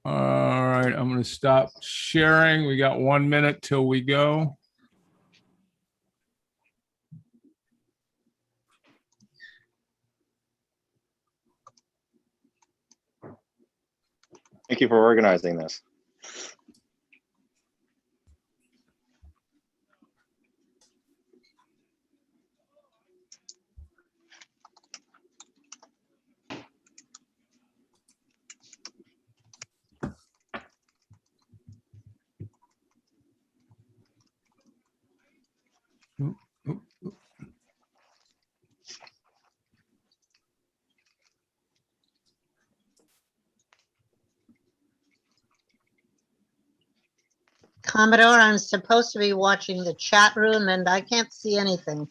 All right, I'm going to stop sharing. We got 1 minute till we go. Thank you for organizing this. Commodore, I'm supposed to be watching the chat room and I can't see anything.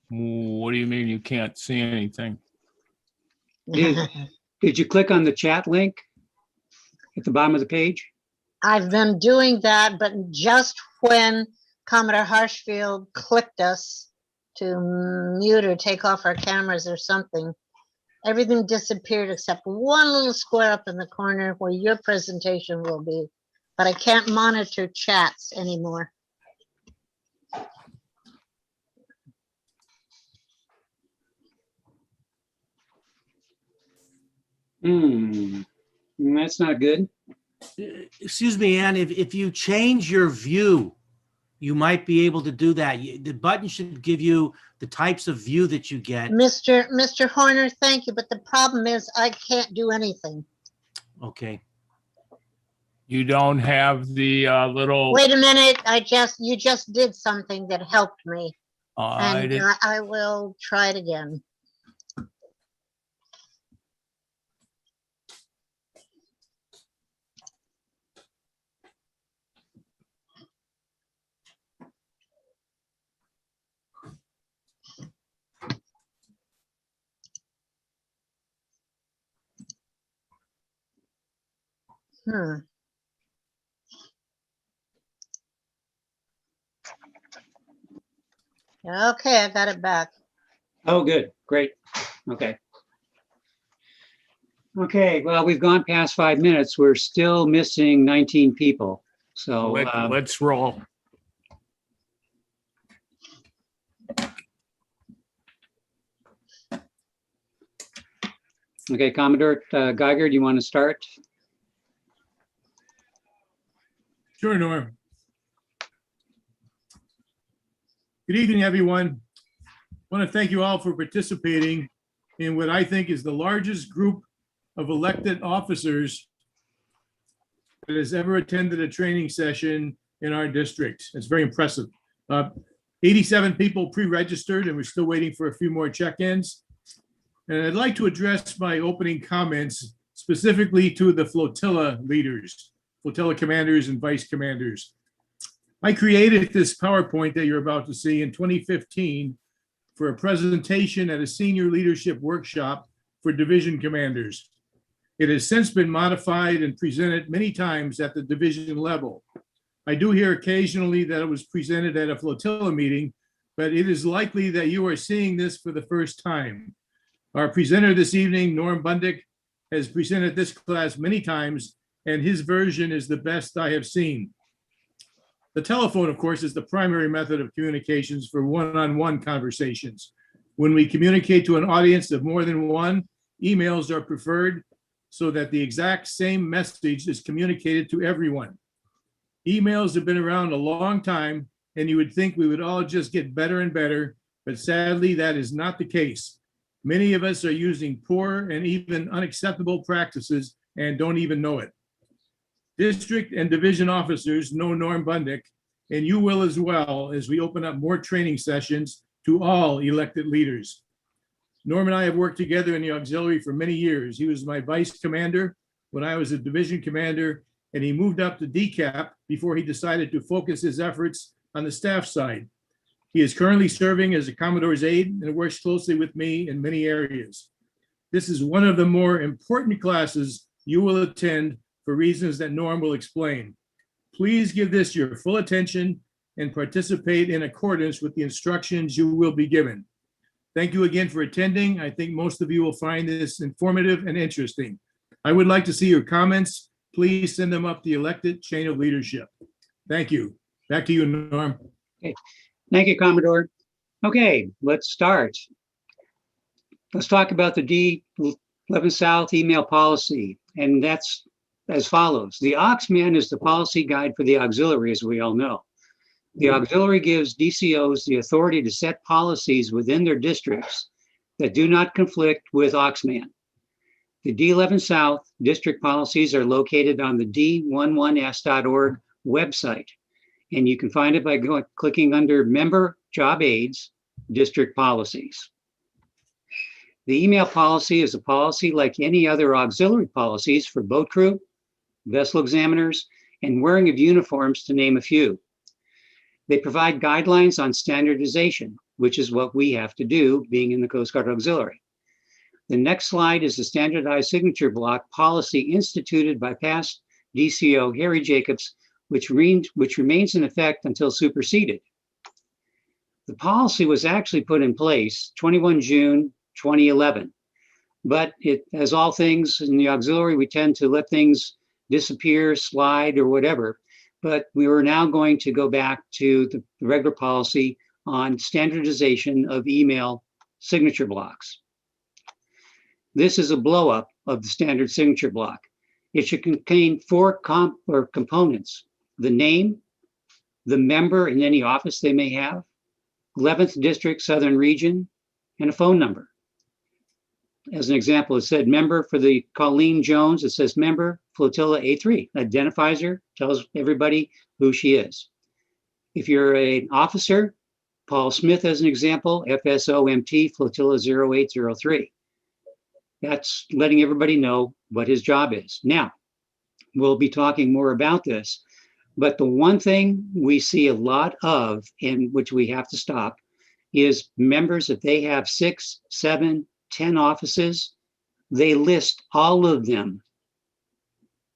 What do you mean you can't see anything? Did you click on the chat link at the bottom of the page? I've been doing that, but just when Commodore Harshfield clicked us to mute or take off our cameras or something, everything disappeared except one little square up in the corner where your presentation will be. But I can't monitor chats anymore. That's not good. Excuse me, Ann, if you change your view, you might be able to do that. The button should give you the types of view that you get. Mr. Horner, thank you, but the problem is I can't do anything. Okay. You don't have the little. Wait a minute, you just did something that helped me. I did. I will try it again. Okay, I got it back. Oh, good. Great. Okay. Okay, well, we've gone past 5 minutes. We're still missing 19 people. So Let's roll. Okay, Commodore Geiger, do you want to start? Sure, Norm. Good evening, everyone. I want to thank you all for participating in what I think is the largest group of elected officers that has ever attended a training session in our district. It's very impressive. 87 people pre-registered, and we're still waiting for a few more check-ins. And I'd like to address my opening comments specifically to the flotilla leaders, flotilla commanders and vice commanders. I created this PowerPoint that you're about to see in 2015 for a presentation at a senior leadership workshop for division commanders. It has since been modified and presented many times at the division level. I do hear occasionally that it was presented at a flotilla meeting, but it is likely that you are seeing this for the first time. Our presenter this evening, Norm Bundick, has presented this class many times, and his version is the best I have seen. The telephone, of course, is the primary method of communications for one-on-one conversations. When we communicate to an audience of more than one, emails are preferred so that the exact same message is communicated to everyone. Emails have been around a long time, and you would think we would all just get better and better, but sadly, that is not the case. Many of us are using poor and even unacceptable practices and don't even know it. District and division officers know Norm Bundick, and you will as well as we open up more training sessions to all elected leaders. Norm and I have worked together in the auxiliary for many years. He was my vice commander when I was a division commander, and he moved up to DCAP before he decided to focus his efforts on the staff side. He is currently serving as a Commodore's aide and works closely with me in many areas. This is one of the more important classes you will attend for reasons that Norm will explain. Please give this your full attention and participate in accordance with the instructions you will be given. Thank you again for attending. I think most of you will find this informative and interesting. I would like to see your comments. Please send them up the elected chain of leadership. Thank you. Back to you, Norm. Thank you, Commodore. Okay, let's start. Let's talk about the D11 South email policy, and that's as follows. The Auxman is the policy guide for the auxiliary, as we all know. The auxiliary gives DCOs the authority to set policies within their districts that do not conflict with Auxman. The D11 South district policies are located on the d11s.org website, and you can find it by clicking under Member Job Aids, District Policies. The email policy is a policy like any other auxiliary policies for boat crew, vessel examiners, and wearing of uniforms, to name a few. They provide guidelines on standardization, which is what we have to do being in the Coast Guard Auxiliary. The next slide is the standardized signature block policy instituted by past DCO Harry Jacobs, which remains in effect until superseded. The policy was actually put in place 21 June 2011, but as all things in the auxiliary, we tend to let things disappear, slide, or whatever. But we are now going to go back to the regular policy on standardization of email signature blocks. This is a blow up of the standard signature block. It should contain four components: the name, the member in any office they may have, 11th District Southern Region, and a phone number. As an example, it said member for the Colleen Jones. It says member Flotilla A3, identifies her, tells everybody who she is. If you're an officer, Paul Smith as an example, FSOMT Flotilla 0803. That's letting everybody know what his job is. Now, we'll be talking more about this, but the one thing we see a lot of, and which we have to stop, is members, if they have 6, 7, 10 offices, they list all of them.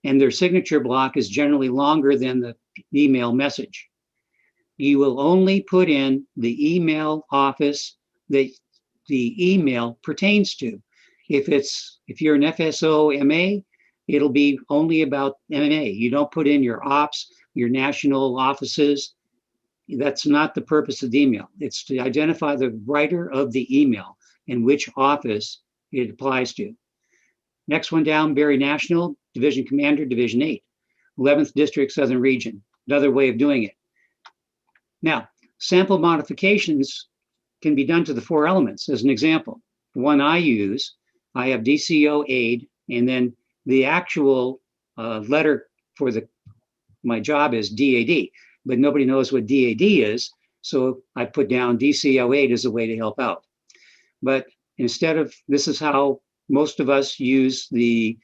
And their signature block is generally longer than the email message. You will only put in the email office that the email pertains to. If you're an FSO MA, it'll be only about MMA. You don't put in your ops, your national offices. That's not the purpose of the email. It's to identify the writer of the email and which office it applies to. Next one down, Barry National, Division Commander, Division 8, 11th District, Southern Region. Another way of doing it. Now, sample modifications can be done to the 4 elements. As an example, the one I use, I have DCO aid, and then the actual letter for my job is DAD, but nobody knows what DAD is, so I put down DCO aid as a way to help out. But instead of, this is how most of us use the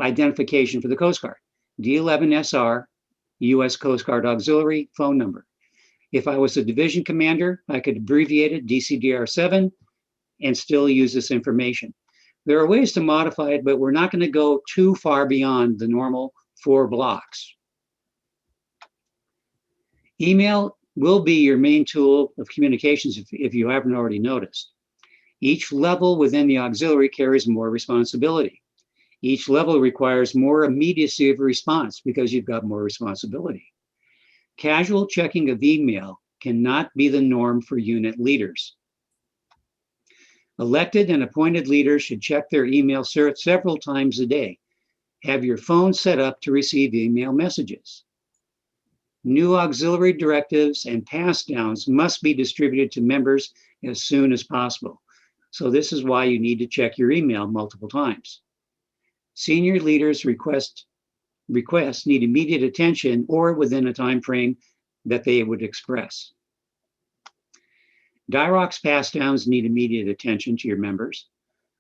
identification for the Coast Guard. D11SR, U.S. Coast Guard Auxiliary phone number. If I was a division commander, I could abbreviate it DCDR7 and still use this information. There are ways to modify it, but we're not going to go too far beyond the normal 4 blocks. Email will be your main tool of communications if you haven't already noticed. Each level within the auxiliary carries more responsibility. Each level requires more immediacy of response because you've got more responsibility. Casual checking of email cannot be the norm for unit leaders. Elected and appointed leaders should check their email several times a day. Have your phone set up to receive email messages. New auxiliary directives and pass downs must be distributed to members as soon as possible. So this is why you need to check your email multiple times. Senior leaders' requests need immediate attention or within a time frame that they would express. DIROC's pass downs need immediate attention to your members.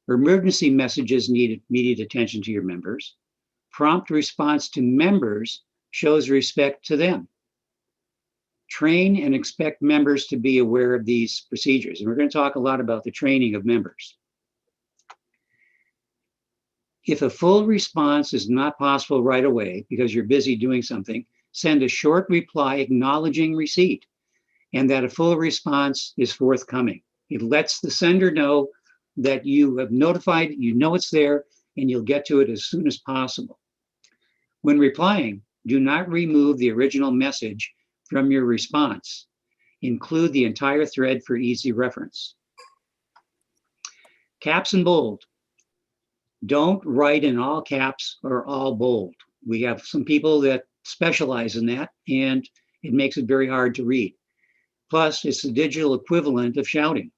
Emergency messages need immediate attention to your members. Prompt response to members shows respect to them. Train and expect members to be aware of these procedures. And we're going to talk a lot about the training of members. If a full response is not possible right away because you're busy doing something, send a short reply acknowledging receipt and that a full response is forthcoming. It lets the sender know that you have notified, you know it's there, and you'll get to it as soon as possible. When replying, do not remove the original message from your response. Include the entire thread for easy reference. Caps and bold. Don't write in all caps or all bold. We have some people that specialize in that, and it makes it very hard to read. Plus, it's the digital equivalent of shouting.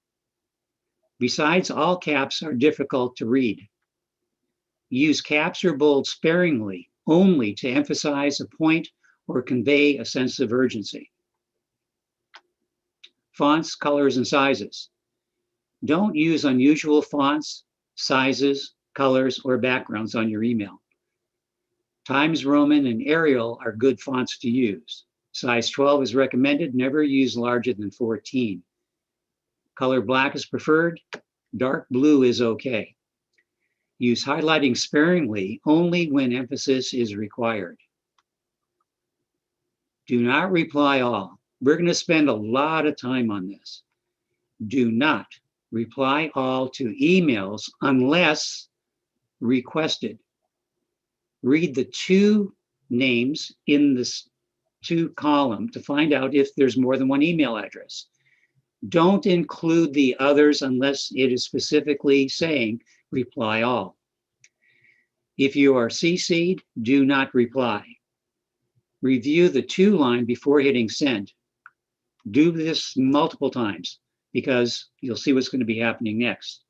Besides, all caps are difficult to read. Use caps or bold sparingly, only to emphasize a point or convey a sense of urgency. Fonts, colors, and sizes. Don't use unusual fonts, sizes, colors, or backgrounds on your email. Times Roman and Arial are good fonts to use. Size 12 is recommended. Never use larger than 14. Color black is preferred. Dark blue is okay. Use highlighting sparingly, only when emphasis is required. Do not reply all. We're going to spend a lot of time on this. Do not reply all to emails unless requested. Read the two names in this two column to find out if there's more than one email address. Don't include the others unless it is specifically saying reply all. If you are CC'd, do not reply. Review the to line before hitting send. Do this multiple times because you'll see what's going to be happening next.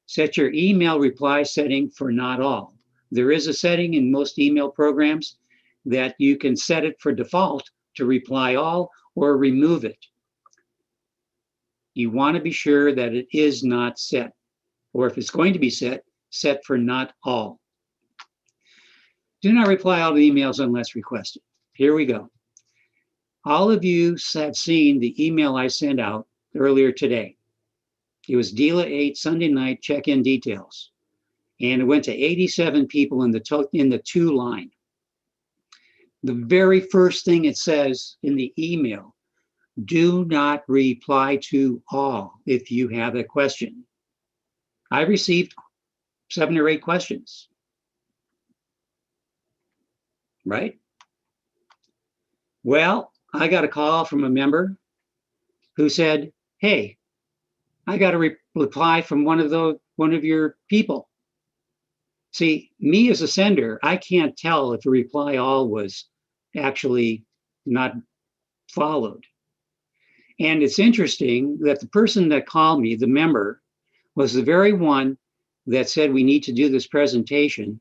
Set your email reply setting for not all. There is a setting in most email programs that you can set it for default to reply all or remove it. You want to be sure that it is not set, or if it's going to be set, set for not all. Do not reply all to emails unless requested. Here we go. All of you have seen the email I sent out earlier today. It was DELA 8 Sunday night check-in details. And it went to 87 people in the to line. The very first thing it says in the email, do not reply to all if you have a question. I received 7 or 8 questions. Right? Well, I got a call from a member who said, hey, I got a reply from one of your people. See, me as a sender, I can't tell if a reply all was actually not followed. And it's interesting that the person that called me, the member, was the very one that said we need to do this presentation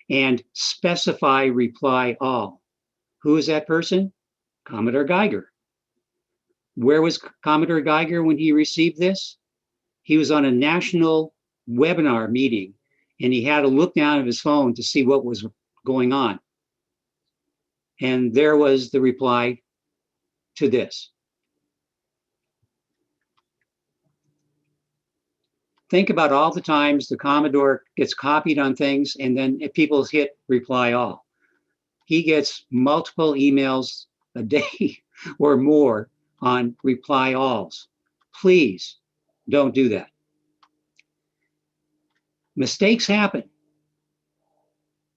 and specify reply all. Who is that person? Commodore Geiger. Where was Commodore Geiger when he received this? He was on a national webinar meeting, and he had to look down at his phone to see what was going on. And there was the reply to this. Think about all the times the Commodore gets copied on things, and then if people hit reply all. He gets multiple emails a day or more on reply alls. Please don't do that. Mistakes happen.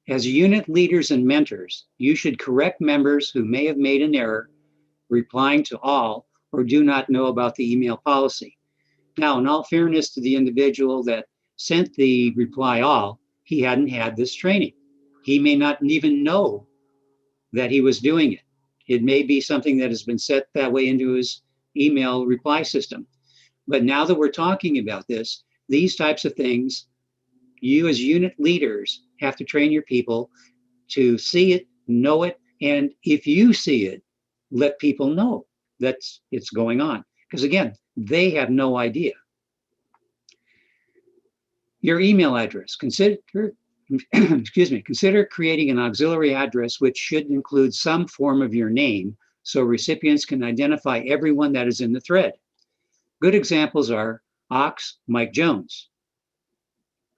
As unit leaders and mentors, you should correct members who may have made an error replying to all or do not know about the email policy. Now, in all fairness to the individual that sent the reply all, he hadn't had this training. He may not even know that he was doing it. It may be something that has been set that way into his email reply system. But now that we're talking about this, these types of things, you as unit leaders have to train your people to see it, know it, and if you see it, let people know that it's going on. Because again, they have no idea. Your email address. Consider creating an auxiliary address which should include some form of your name so recipients can identify everyone that is in the thread. Good examples are Ox Mike Jones,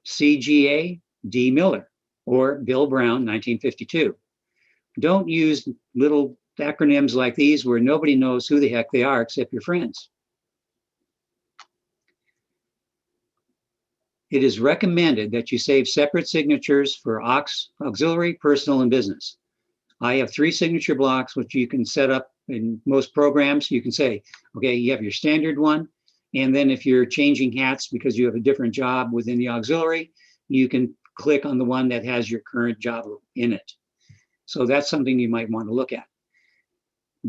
CGA D Miller, or Bill Brown 1952. Don't use little acronyms like these where nobody knows who the heck they are except your friends. It is recommended that you save separate signatures for auxiliary, personal, and business. I have 3 signature blocks, which you can set up in most programs. You can say, okay, you have your standard one. And then if you're changing hats because you have a different job within the auxiliary, you can click on the one that has your current job in it. So that's something you might want to look at.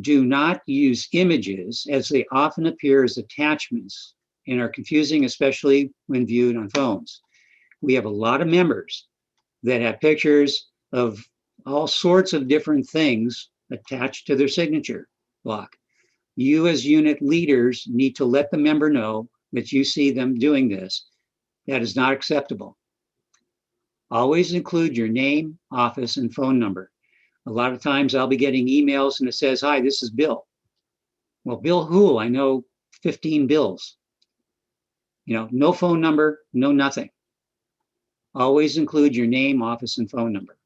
Do not use images, as they often appear as attachments and are confusing, especially when viewed on phones. We have a lot of members that have pictures of all sorts of different things attached to their signature block. You as unit leaders need to let the member know that you see them doing this. That is not acceptable. Always include your name, office, and phone number. A lot of times I'll be getting emails and it says, hi, this is Bill. Well, Bill who? I know 15 Bills. No phone number, no nothing. Always include your name, office, and phone number.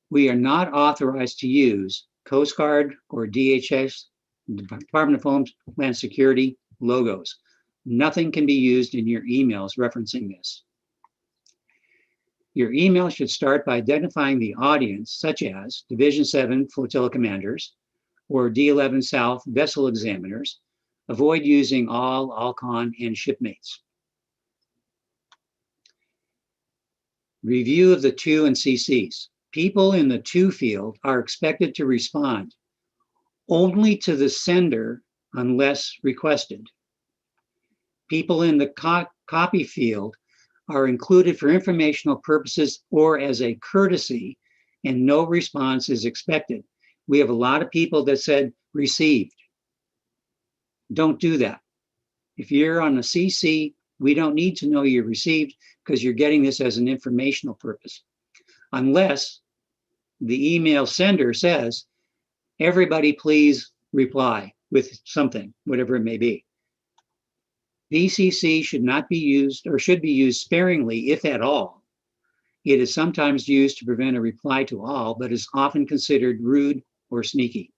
We are not authorized to use Coast Guard or DHS, Department of Homeland Security logos. Nothing can be used in your emails referencing this. Your email should start by identifying the audience, such as Division 7 Flotilla Commanders or D11 South Vessel Examiners. Avoid using all, Alcon, and shipmates. Review of the to and CCs. People in the to field are expected to respond only to the sender unless requested. People in the copy field are included for informational purposes or as a courtesy, and no response is expected. We have a lot of people that said received. Don't do that. If you're on a CC, we don't need to know you received because you're getting this as an informational purpose. Unless the email sender says, everybody please reply with something, whatever it may be. VCC should not be used or should be used sparingly, if at all. It is sometimes used to prevent a reply to all, but is often considered rude or sneaky.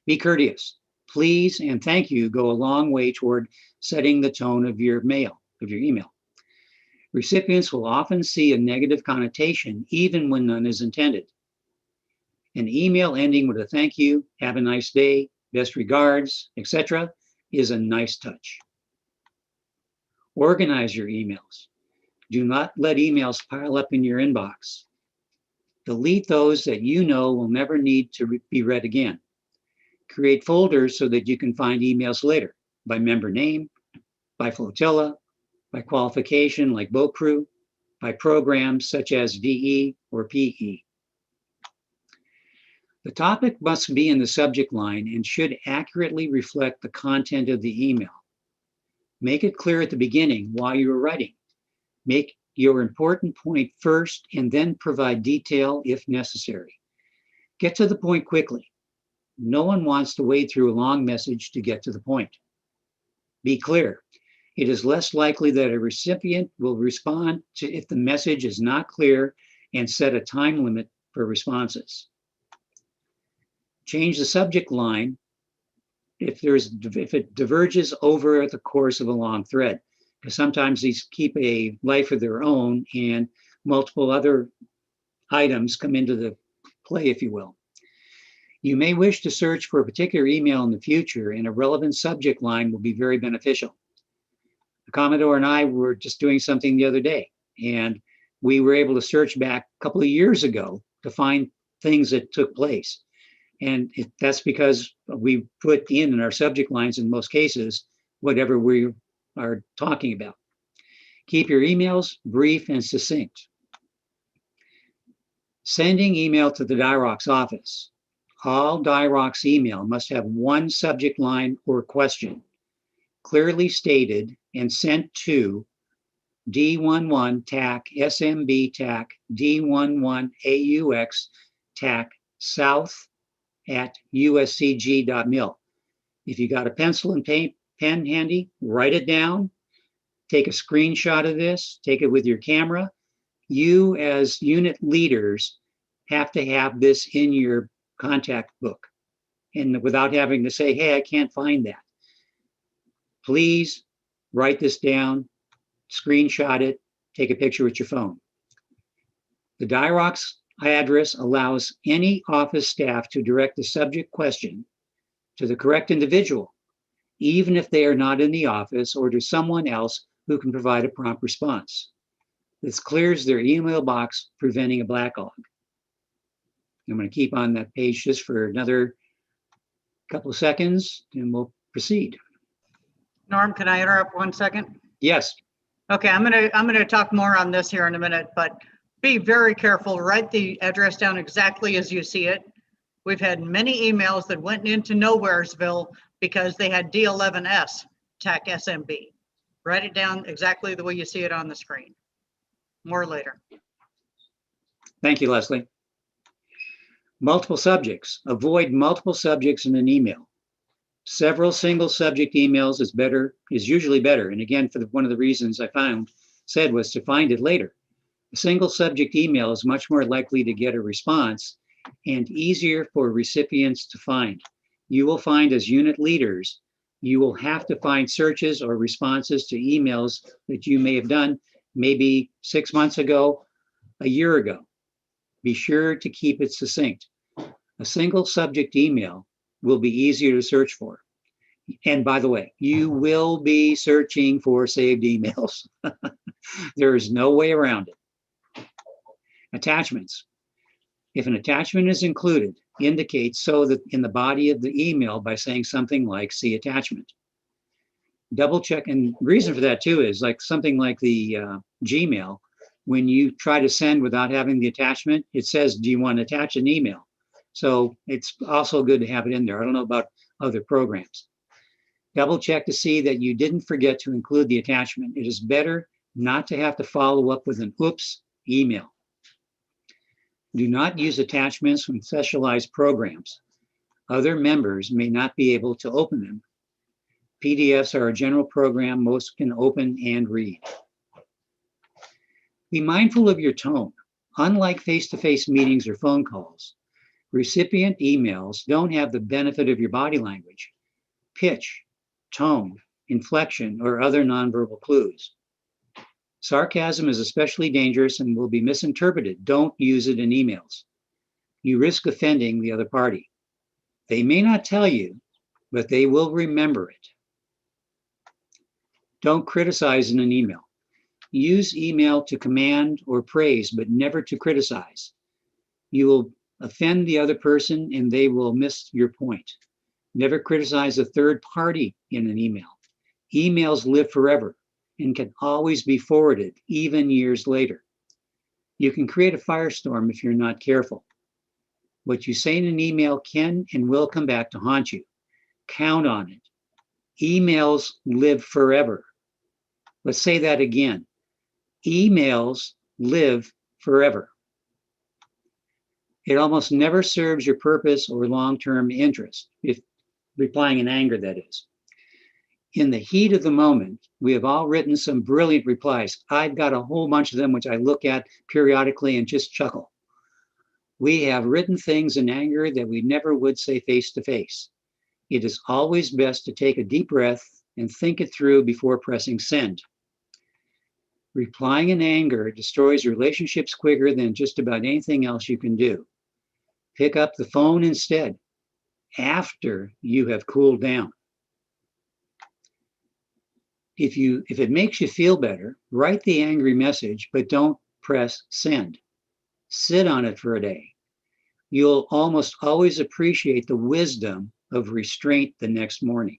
Be courteous. Please and thank you go a long way toward setting the tone of your email. Recipients will often see a negative connotation even when none is intended. An email ending with a thank you, have a nice day, best regards, etc. is a nice touch. Organize your emails. Do not let emails pile up in your inbox. Delete those that you know will never need to be read again. Create folders so that you can find emails later by member name, by flotilla, by qualification like boat crew, by programs such as VE or PE. The topic must be in the subject line and should accurately reflect the content of the email. Make it clear at the beginning why you are writing. Make your important point first and then provide detail if necessary. Get to the point quickly. No one wants to wade through a long message to get to the point. Be clear. It is less likely that a recipient will respond to if the message is not clear, and set a time limit for responses. Change the subject line if it diverges over the course of a long thread, because sometimes these keep a life of their own and multiple other items come into the play, if you will. You may wish to search for a particular email in the future, and a relevant subject line will be very beneficial. The Commodore and I were just doing something the other day, and we were able to search back a couple of years ago to find things that took place. And that's because we put in our subject lines, in most cases, whatever we are talking about. Keep your emails brief and succinct. Sending email to the DIROC's office. All DIROC's email must have one subject line or question, clearly stated and sent to D11 TAC SMB TAC D11 AUX TAC South at uscg.mil. If you got a pencil and pen handy, write it down, take a screenshot of this, take it with your camera. You as unit leaders have to have this in your contact book, and without having to say, hey, I can't find that. Please Write this down, screenshot it, take a picture with your phone. The Dirox address allows any office staff to direct the subject question to the correct individual, even if they are not in the office, or to someone else who can provide a prompt response. This clears their email box, preventing a backlog. I'm going to keep on that page just for another couple of seconds, and we'll proceed. Norm, can I interrupt 1 second? Yes. Okay, I'm gonna talk more on this here in a minute, but be very careful. Write the address down exactly as you see it. We've had many emails that went into Nowheresville because they had D11S TAC SMB. Write it down exactly the way you see it on the screen. More later. Thank you, Leslie. Multiple subjects. Avoid multiple subjects in an email. Several single subject emails is usually better. And again, one of the reasons I said was to find it later. A single subject email is much more likely to get a response and easier for recipients to find. You will find as unit leaders, you will have to find searches or responses to emails that you may have done maybe 6 months ago, a year ago. Be sure to keep it succinct. A single subject email will be easier to search for. And by the way, you will be searching for saved emails. There is no way around it. Attachments. If an attachment is included, indicate so that in the body of the email by saying something like "see attachment." Double check, and reason for that too is like something like the Gmail. When you try to send without having the attachment, it says, "Do you want to attach an email?" So it's also good to have it in there. I don't know about other programs. Double check to see that you didn't forget to include the attachment. It is better not to have to follow up with an oops email. Do not use attachments from specialized programs. Other members may not be able to open them. PDFs are a general program most can open and read. Be mindful of your tone. Unlike face-to-face meetings or phone calls, recipient emails don't have the benefit of your body language, pitch, tone, inflection, or other nonverbal clues. Sarcasm is especially dangerous and will be misinterpreted. Don't use it in emails. You risk offending the other party. They may not tell you, but they will remember it. Don't criticize in an email. Use email to command or praise, but never to criticize. You will offend the other person and they will miss your point. Never criticize a third party in an email. Emails live forever and can always be forwarded, even years later. You can create a firestorm if you're not careful. What you say in an email can and will come back to haunt you. Count on it. Emails live forever. Let's say that again. Emails live forever. It almost never serves your purpose or long-term interest, if replying in anger, that is. In the heat of the moment, we have all written some brilliant replies. I've got a whole bunch of them, which I look at periodically and just chuckle. We have written things in anger that we never would say face to face. It is always best to take a deep breath and think it through before pressing send. Replying in anger destroys relationships quicker than just about anything else you can do. Pick up the phone instead, after you have cooled down. If it makes you feel better, write the angry message, but don't press send. Sit on it for a day. You'll almost always appreciate the wisdom of restraint the next morning.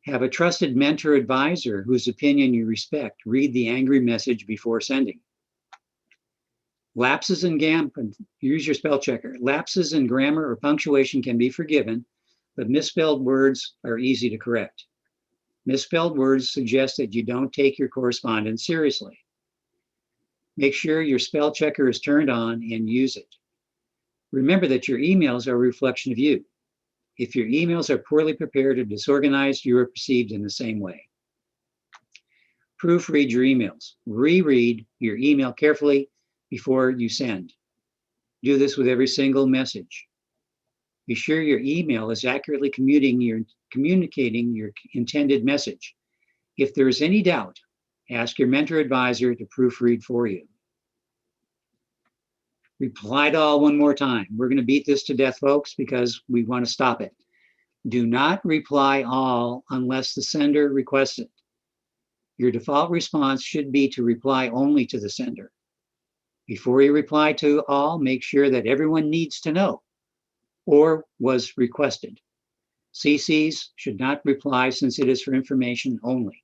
Have a trusted mentor advisor whose opinion you respect. Read the angry message before sending. Lapses in use your spell checker. Lapses in grammar or punctuation can be forgiven, but misspelled words are easy to correct. Misspelled words suggest that you don't take your correspondence seriously. Make sure your spell checker is turned on and use it. Remember that your emails are a reflection of you. If your emails are poorly prepared or disorganized, you are perceived in the same way. Proofread your emails. Reread your email carefully before you send. Do this with every single message. Be sure your email is accurately communicating your intended message. If there's any doubt, ask your mentor advisor to proofread for you. Reply to all one more time. We're going to beat this to death, folks, because we want to stop it. Do not reply all unless the sender requests it. Your default response should be to reply only to the sender. Before you reply to all, make sure that everyone needs to know or was requested. CCs should not reply since it is for information only.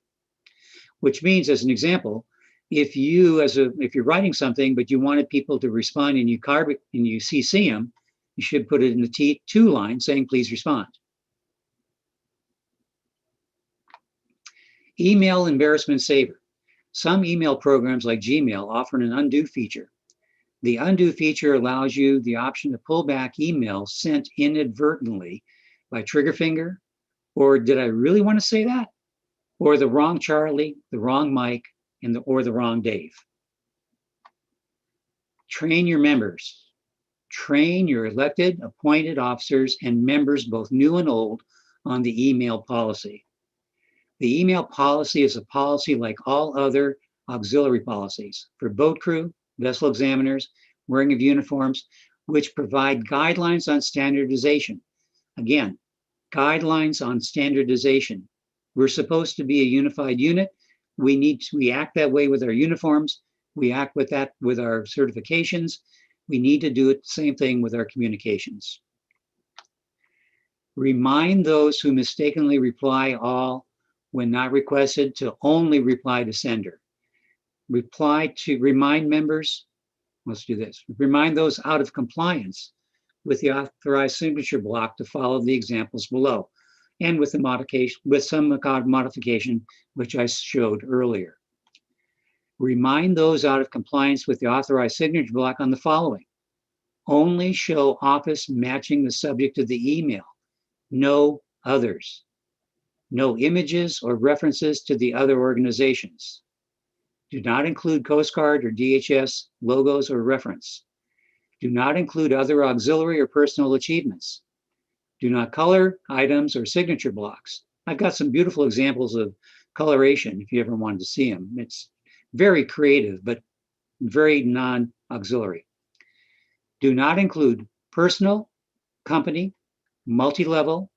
Which means, as an example, if you're writing something but you wanted people to respond and you CC them, you should put it in the T2 line saying please respond. Email embarrassment saver. Some email programs like Gmail offer an undo feature. The undo feature allows you the option to pull back emails sent inadvertently by trigger finger, or did I really want to say that? Or the wrong Charlie, the wrong Mike, or the wrong Dave. Train your members. Train your elected, appointed officers and members, both new and old, on the email policy. The email policy is a policy like all other auxiliary policies for boat crew, vessel examiners, wearing of uniforms, which provide guidelines on standardization. Again, guidelines on standardization. We're supposed to be a unified unit. We act that way with our uniforms. We act with that with our certifications. We need to do it the same thing with our communications. Remind those who mistakenly reply all when not requested to only reply to sender. Remind members, let's do this. Remind those out of compliance with the authorized signature block to follow the examples below, and with some modification, which I showed earlier. Remind those out of compliance with the authorized signature block on the following. Only show office matching the subject of the email, no others. No images or references to the other organizations. Do not include Coast Guard or DHS logos or reference. Do not include other auxiliary or personal achievements. Do not color items or signature blocks. I've got some beautiful examples of coloration if you ever wanted to see them. It's very creative, but very non-auxiliary. Do not include personal, company, multi-level,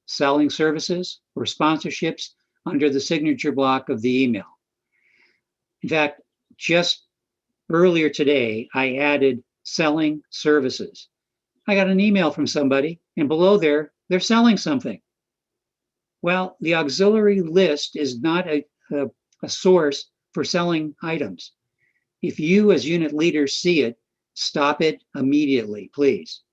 selling services, or sponsorships under the signature block of the email. In fact, just earlier today, I added selling services. I got an email from somebody, and below there, they're selling something. Well, the auxiliary list is not a source for selling items. If you as unit leaders see it, stop it immediately, please.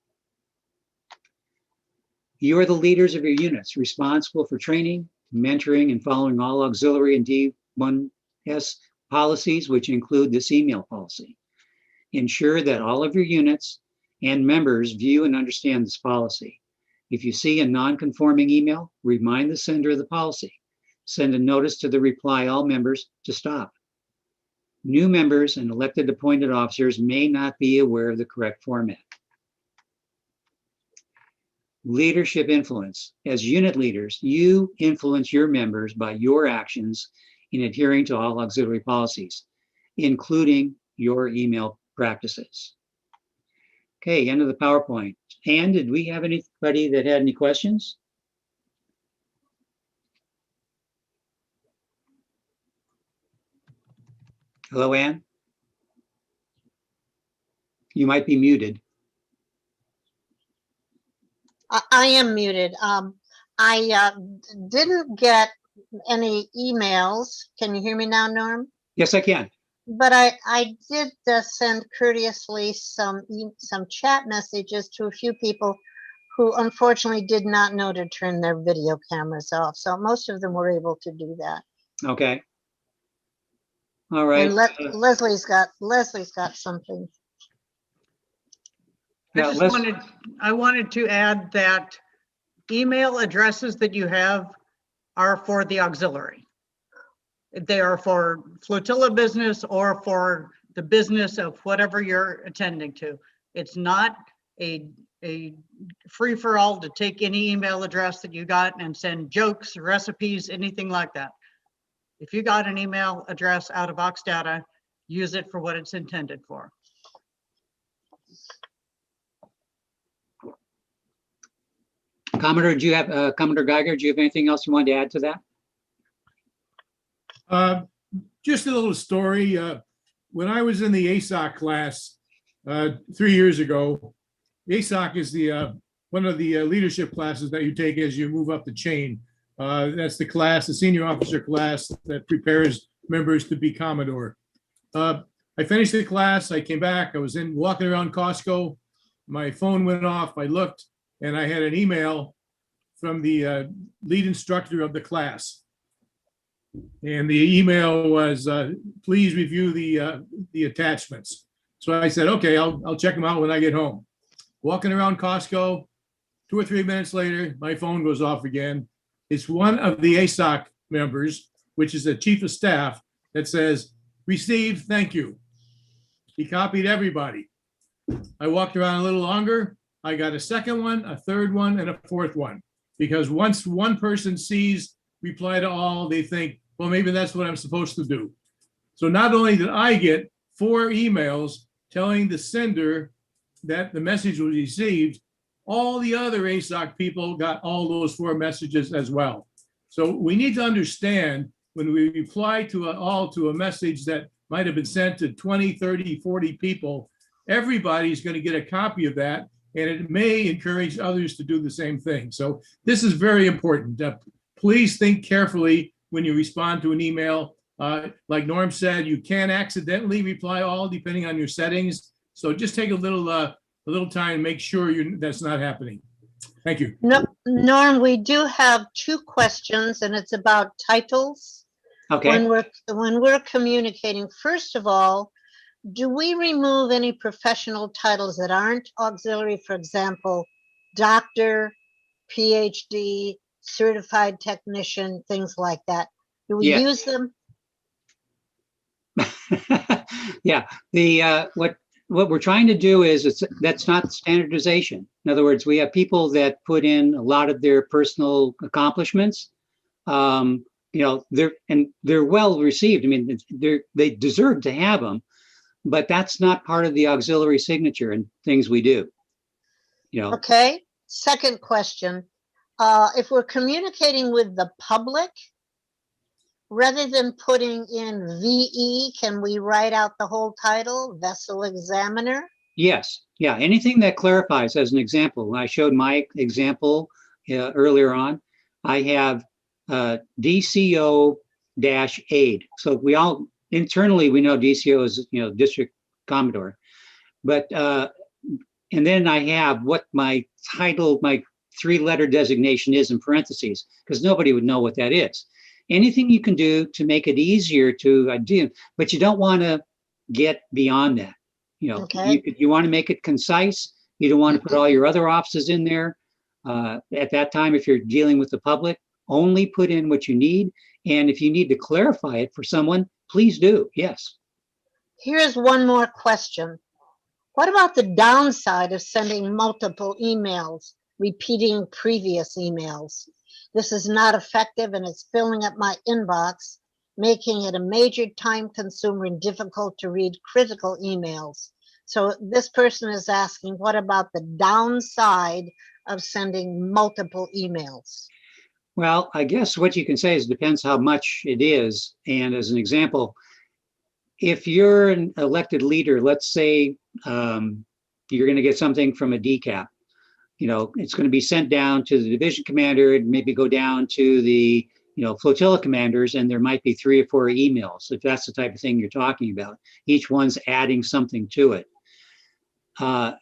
You are the leaders of your units, responsible for training, mentoring, and following all auxiliary and D1S policies, which include this email policy. Ensure that all of your units and members view and understand this policy. If you see a non-conforming email, remind the sender of the policy. Send a notice to the reply all members to stop. New members and elected appointed officers may not be aware of the correct format. Leadership influence. As unit leaders, you influence your members by your actions in adhering to all auxiliary policies, including your email practices. Okay, end of the PowerPoint. Ann, did we have anybody that had any questions? Hello, Ann? You might be muted. I am muted. I didn't get any emails. Can you hear me now, Norm? Yes, I can. But I did send courteously some chat messages to a few people who unfortunately did not know to turn their video cameras off. So most of them were able to do that. Okay. All right. And Leslie's got something. Now, I wanted to add that email addresses that you have are for the auxiliary. They are for flotilla business or for the business of whatever you're attending to. It's not a free for all to take any email address that you got and send jokes, recipes, anything like that. If you got an email address out of Box Data, use it for what it's intended for. Commodore, Commodore Geiger, do you have anything else you wanted to add to that? Just a little story. When I was in the ASOC class 3 years ago, ASOC is one of the leadership classes that you take as you move up the chain. That's the class, the senior officer class that prepares members to be Commodore. I finished the class. I came back. I was walking around Costco. My phone went off. I looked, and I had an email from the lead instructor of the class. And the email was, please review the attachments. So I said, okay, I'll check them out when I get home. Walking around Costco, 2 or 3 minutes later, my phone goes off again. It's one of the ASOC members, which is the chief of staff, that says, received, thank you. He copied everybody. I walked around a little longer. I got a second one, a third one, and a fourth one. Because once one person sees reply to all, they think, well, maybe that's what I'm supposed to do. So not only did I get 4 emails telling the sender that the message was received, all the other ASOC people got all those 4 messages as well. So we need to understand when we reply to a message that might have been sent to 20, 30, 40 people, everybody's going to get a copy of that, and it may encourage others to do the same thing. So this is very important. Please think carefully when you respond to an email. Like Norm said, you can accidentally reply all depending on your settings. So just take a little time and make sure that's not happening. Thank you. No, Norm, we do have 2 questions, and it's about titles. Okay. When we're communicating, first of all, do we remove any professional titles that aren't auxiliary? For example, doctor, PhD, certified technician, things like that. Do we Yeah. use them? Yeah. What we're trying to do is that's not standardization. In other words, we have people that put in a lot of their personal accomplishments. They're well received. I mean, they deserve to have them, but that's not part of the auxiliary signature and things we do. Okay. Second question. If we're communicating with the public, rather than putting in VE, can we write out the whole title, Vessel Examiner? Yes. Yeah. Anything that clarifies. As an example, when I showed my example earlier on, I have DCO-aid. So we all internally, we know DCO is, District Commodore, but, and then I have what my title, my 3-letter designation is in parentheses, because nobody would know what that is. Anything you can do to make it easier to do, but you don't want to get beyond that. Okay. You want to make it concise. You don't want to put all your other offices in there. At that time, if you're dealing with the public, only put in what you need. And if you need to clarify it for someone, please do. Yes. Here's one more question. What about the downside of sending multiple emails, repeating previous emails? This is not effective, and it's filling up my inbox, making it a major time consumer and difficult to read critical emails. So this person is asking, what about the downside of sending multiple emails? Well, I guess what you can say is it depends how much it is. And as an example, if you're an elected leader, let's say you're going to get something from a DCAP. It's going to be sent down to the division commander, and maybe go down to the flotilla commanders, and there might be 3 or 4 emails, if that's the type of thing you're talking about. Each one's adding something to it. I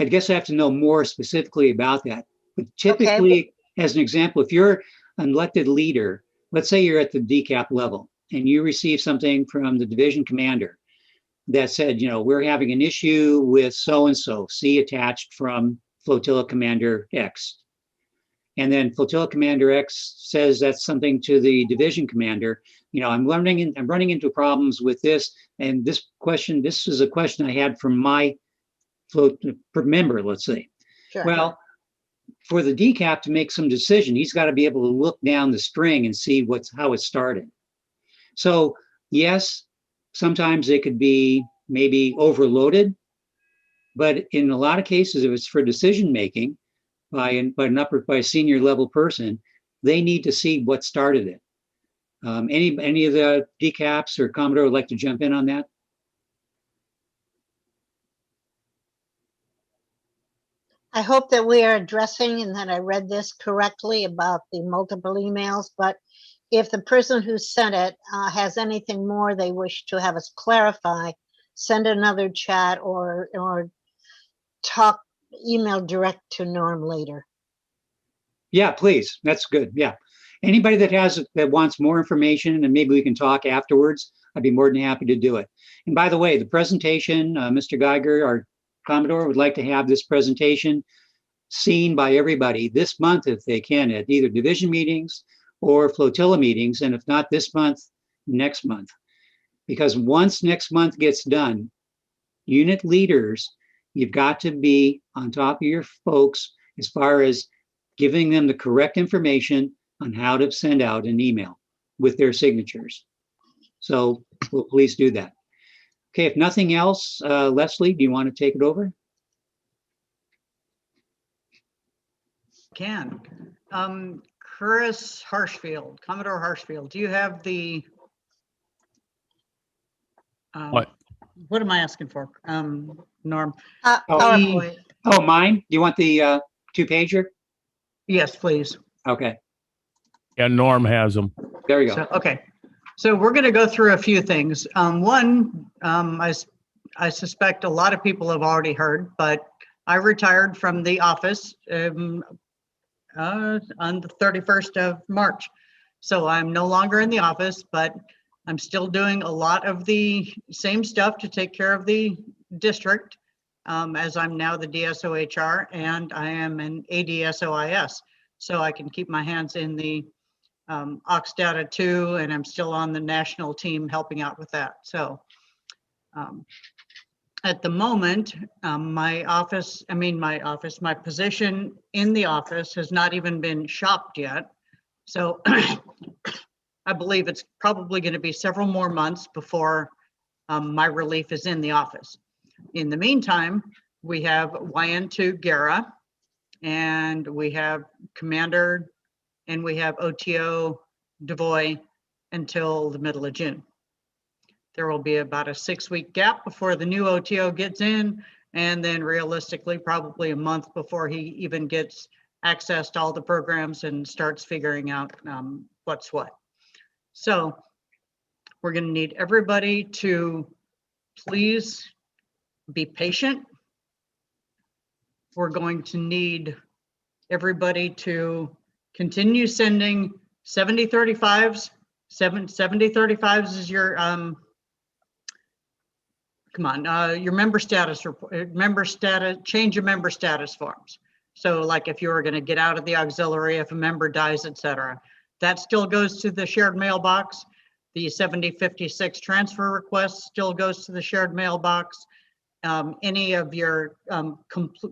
guess I have to know more specifically about that. But typically, as an example, if you're an elected leader, let's say you're at the DCAP level and you receive something from the division commander that said, we're having an issue with so-and-so, see attached from Flotilla Commander X. And then Flotilla Commander X says that's something to the division commander. I'm running into problems with this. And this is a question I had from my member, let's say. Sure. Well, for the decap to make some decision, he's got to be able to look down the string and see how it started. So yes, sometimes it could be maybe overloaded, but in a lot of cases, if it's for decision making by a senior level person, they need to see what started it. Any of the decaps or Commodore would like to jump in on that? I hope that we are addressing and that I read this correctly about the multiple emails, but if the person who sent it has anything more they wish to have us clarify, send another chat or email direct to Norm later. Yeah, please. That's good. Yeah. Anybody that wants more information and maybe we can talk afterwards, I'd be more than happy to do it. And by the way, the presentation, Mr. Geiger, our Commodore, would like to have this presentation seen by everybody this month if they can at either division meetings or flotilla meetings. And if not this month, next month. Because once next month gets done, unit leaders, you've got to be on top of your folks as far as giving them the correct information on how to send out an email with their signatures. So we'll please do that. Okay, if nothing else, Leslie, do you want to take it over? Can. Chris Harshfield, Commodore Harshfield, do you have the? What? What am I asking for? Norm? PowerPoint. Oh, mine? Do you want the 2-pager? Yes, please. Okay, Yeah, Norm has them. there we go. So, okay, so we're going to go through a few things. One, I suspect a lot of people have already heard, but I retired from the office on the 31st of March. So I'm no longer in the office, but I'm still doing a lot of the same stuff to take care of the district, as I'm now the DSOHR and I am an ADSOIS. So I can keep my hands in the Ox Data too, and I'm still on the national team helping out with that. So at the moment, my position in the office has not even been shopped yet. So I believe it's probably going to be several more months before my relief is in the office. In the meantime, we have YN2 Gara, and we have Commander, and we have OTO Devoy until the middle of June. There will be about a 6-week gap before the new OTO gets in, and then realistically, probably a month before he even gets access to all the programs and starts figuring out what's what. So we're going to need everybody to please be patient. We're going to need everybody to continue sending 7035s. 7035s is your your member status report, change your member status forms. So like if you were going to get out of the auxiliary, if a member dies, etc., that still goes to the shared mailbox. The 7056 transfer request still goes to the shared mailbox. Any of your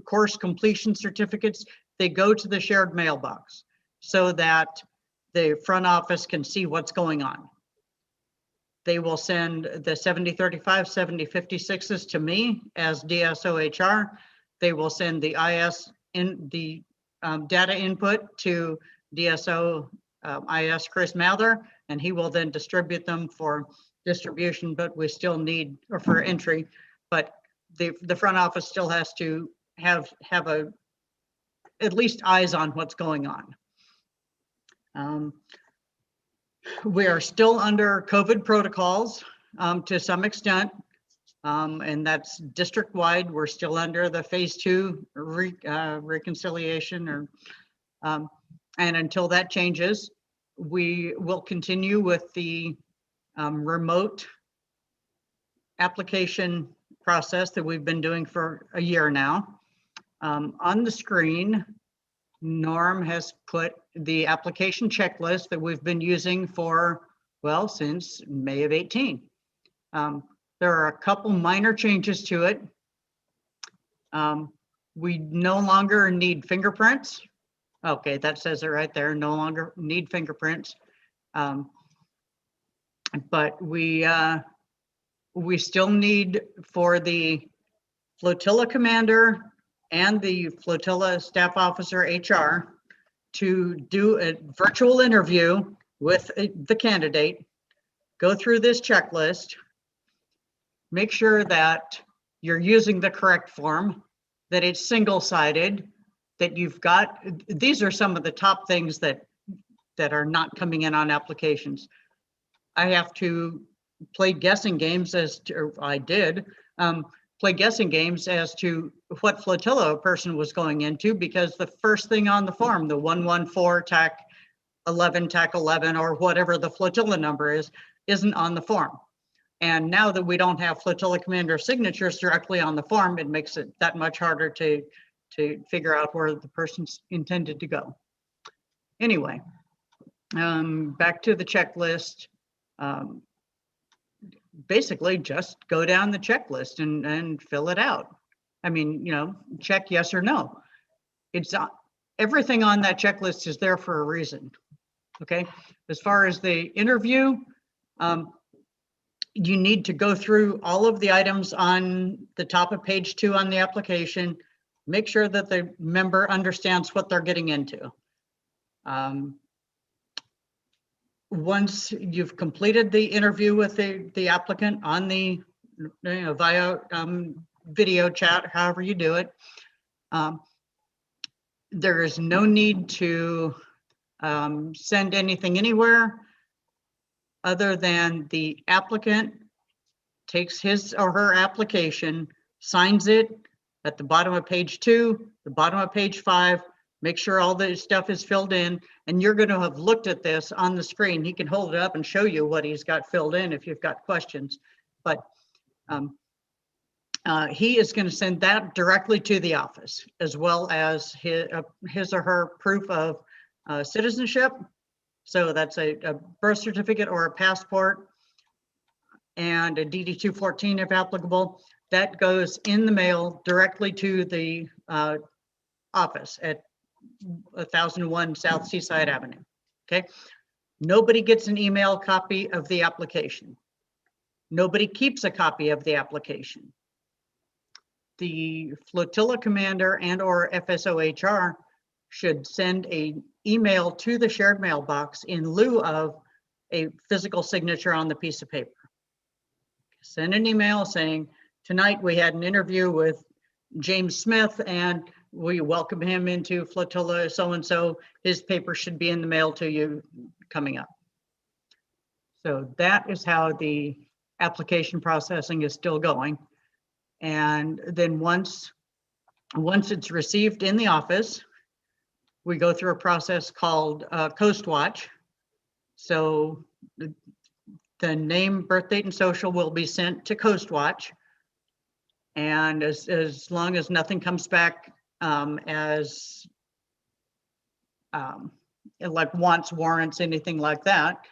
course completion certificates, they go to the shared mailbox so that the front office can see what's going on. They will send the 7035, 7056s to me as DSOHR. They will send the data input to DSO IS Chris Mather, and he will then distribute them for distribution, but we still need, or for entry, but the front office still has to have at least eyes on what's going on. We are still under COVID protocols to some extent, and that's district-wide. We're still under the phase 2 reconciliation, and until that changes, we will continue with the remote application process that we've been doing for a year now. On the screen, Norm has put the application checklist that we've been using for, well, since May of 18. There are a couple minor changes to it. We no longer need fingerprints. Okay, that says it right there, no longer need fingerprints. But we still need for the flotilla commander and the flotilla staff officer HR to do a virtual interview with the candidate, go through this checklist, make sure that you're using the correct form, that it's single-sided, that you've got, these are some of the top things that are not coming in on applications. I have to play guessing games as to, or I did, play guessing games as to what flotilla a person was going into, because the first thing on the form, the 114 TAC 11, or whatever the flotilla number is, isn't on the form. And now that we don't have flotilla commander signatures directly on the form, it makes it that much harder to figure out where the person's intended to go. Anyway, back to the checklist. Basically just go down the checklist and fill it out. I mean, you know, check yes or no. It's everything on that checklist is there for a reason. Okay. As far as the interview, you need to go through all of the items on the top of page 2 on the application, make sure that the member understands what they're getting into. Once you've completed the interview with the applicant on the via video chat, however you do it, there is no need to send anything anywhere other than the applicant takes his or her application, signs it at the bottom of page 2, the bottom of page 5, make sure all the stuff is filled in, and you're going to have looked at this on the screen. He can hold it up and show you what he's got filled in if you've got questions. But he is going to send that directly to the office, as well as his or her proof of citizenship. So that's a birth certificate or a passport, and a DD-214 if applicable. That goes in the mail directly to the office at 1001 South Seaside Avenue. Okay. Nobody gets an email copy of the application. Nobody keeps a copy of the application. The flotilla commander and or FSOHR should send an email to the shared mailbox in lieu of a physical signature on the piece of paper. Send an email saying, tonight we had an interview with James Smith and we welcome him into flotilla so-and-so. His paper should be in the mail to you coming up. So that is how the application processing is still going. And then once it's received in the office, we go through a process called Coast Watch. So the name, birth date, and social will be sent to Coast Watch. And as long as nothing comes back like wants, warrants, anything like that,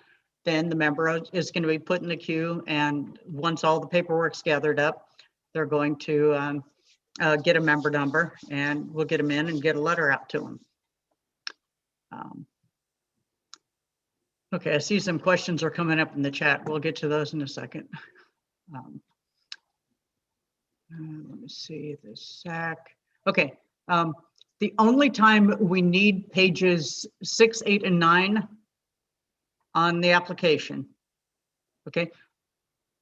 then the member is going to be put in the queue. And once all the paperwork's gathered up, they're going to get a member number, and we'll get them in and get a letter out to them. Okay, I see some questions are coming up in the chat. We'll get to those in a second. Let me see the SAC. Okay, the only time we need pages 6, 8, and 9 on the application, okay,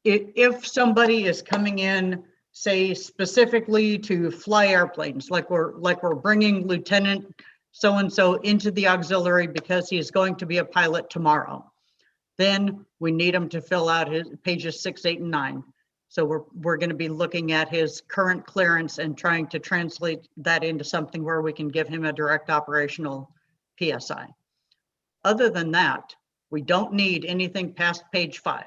if somebody is coming in, say specifically to fly airplanes, like we're bringing Lieutenant so-and-so into the auxiliary because he is going to be a pilot tomorrow, then we need him to fill out his pages 6, 8, and 9. So we're going to be looking at his current clearance and trying to translate that into something where we can give him a direct operational PSI. Other than that, we don't need anything past page 5.